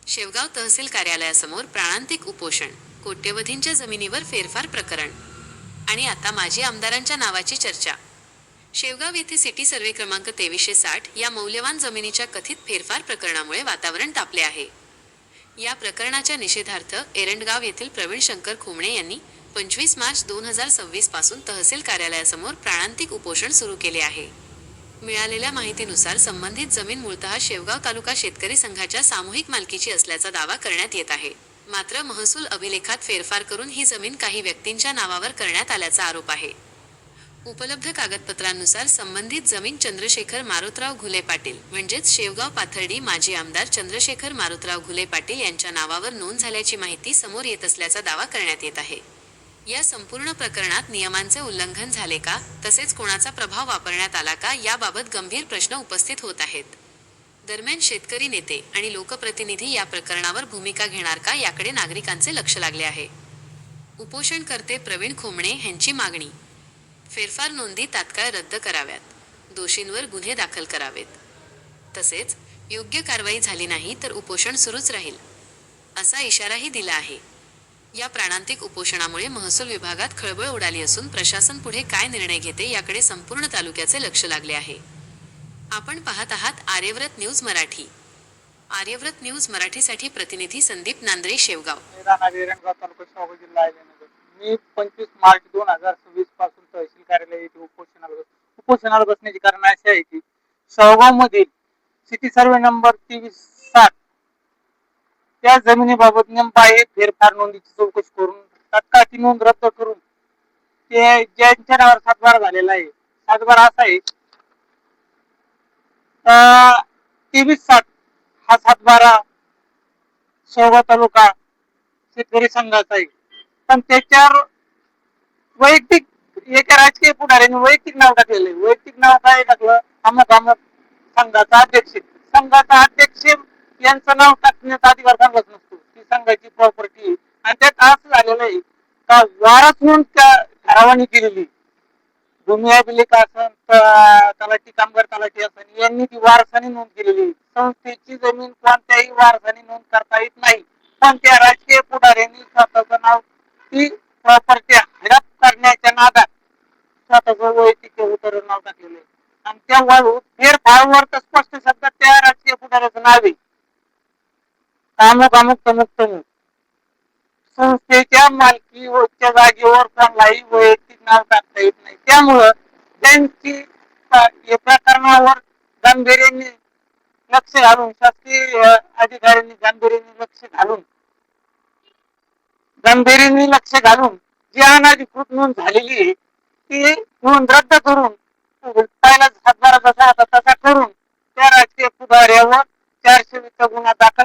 शेवगाव तहसील कार्यालयासमोर प्राणांतिक उपोषण, कोट्यवधींच्या जमिनीवर फेरफार प्रकरण आणि आता माजी आमदारांच्या नावाची चर्चा. शेवगाव येथे सिटी सर्वे क्रमांक 2360 या मौल्यवान जमिनीच्या कथित फेरफार प्रकरणामुळे वातावरण तापले आहे. या प्रकरणाच्या निषेधार्थ एरंडगाव येथील प्रवीण शंकर खोमणे यांनी 25 मार्च 2026 पासून तहसील कार्यालयासमोर प्राणांतिक उपोषण सुरू केले आहे. मिळालेल्या माहितीनुसार संबंधित जमीन मूळतः शेवगाव तालुका शेतकरी संघाच्या सामूहिक मालकीची असल्याचा दावा करण्यात येत आहे. मात्र महसूल अभिलेखात फेरफार करून ही जमीन काही व्यक्तींच्या नावावर करण्यात आल्याचा आरोप आहे. उपलब्ध कागदपत्रांनुसार संबंधित जमीन चंद्रशेखर मारुतराव घुले पाटील म्हणजेच शेवगाव पाथर्डी माजी आमदार चंद्रशेखर मारुतराव घुले पाटील यांच्या नावावर नोंद झाल्याची माहिती समोर येत असल्याचा दावा करण्यात येत आहे. या संपूर्ण प्रकरणात नियमांचे उल्लंघन झाले का, तसेच कोणाचा प्रभाव वापरण्यात आला का, याबाबत गंभीर प्रश्न उपस्थित होत आहेत. दरम्यान शेतकरी नेते आणि लोकप्रतिनिधी या प्रकरणावर भूमिका घेणार का, याकडे नागरिकांचे लक्ष लागले आहे. उपोषणकर्ते प्रवीण खोमणे यांची मागणी: फेरफार नोंदी तात्काळ रद्द कराव्यात, दोषींवर गुन्हे दाखल करावेत, तसेच योग्य कारवाई झाली नाही तर उपोषण सुरूच राहील, असा इशाराही दिला आहे. या प्राणांतिक उपोषणामुळे महसूल विभागात खळबळ उडाली असून प्रशासन पुढे काय निर्णय घेते याकडे संपूर्ण तालुक्याचे लक्ष लागले आहे. आपण पाहत आहात आर्यव्रत न्यूज मराठी. आर्यव्रत न्यूज मराठीसाठी प्रतिनिधी संदीप नांदरे, शेवगाव. मी 25 मार्च 2026 पासून तहसील कार्यालय येथे उपोषणाला बसण्याचे कारण असे आहे की शेवगाव मधील सिटी सर्वे नंबर 2360 त्या जमिनीबाबत नेमबाह्य फेरफार नोंदीची चौकशी करून तात्काळ ती नोंद रद्द करून ते ज्यांच्या नावावर सातबारा झालेला आहे, सातबारा असा आहे 2360 हा सातबारा शेवगाव तालुका शेतकरी संघाचा आहे. पण त्याच्यावर वैयक्तिक एका राजकीय पुढाऱ्याने वैयक्तिक नाव टाकलेलं आहे. वैयक्तिक नाव काय टाकलं? अमुक अमुक संघाचा अध्यक्ष. संघाचा अध्यक्ष यांचं नाव टाकण्याचा अधिकार संघाच नसतो, ती संघाची प्रॉपर्टी. आणि त्यात असं झालेलं आहे का वारस म्हणून त्या ठरावाने केलेली भूमी अभिलेख असन, तलाठी कामगार तलाठी असन, यांनी ती वारसाने नोंद केलेली. संस्थेची जमीन कोणत्याही वारसाने नोंद करता येत नाही, पण त्या राजकीय पुढाऱ्यांनी स्वतःचं नाव ती प्रॉपर्टी हडप करण्याच्या नादात स्वतःचं वैयक्तिक उतर नाव टाकलेलं आहे. आणि त्या फेरफारवर तर स्पष्ट शब्दात त्या राजकीय पुढाऱ्याचं नाव आहे अमुक अमुक तमुक तमुक. संस्थेच्या मालकीच्या जागेवर कोणालाही वैयक्तिक नाव टाकता येत नाही. त्यामुळं त्यांची या प्रकरणावर गांभीर्याने लक्ष घालून, शासकीय अधिकाऱ्यांनी गांभीर्याने लक्ष घालून जी अनधिकृत नोंद झालेली आहे ती नोंद रद्द करून पहिला सातबारा जसा होता तसा करून त्या राजकीय पुढाऱ्यावर 420 गुन्हा दाखल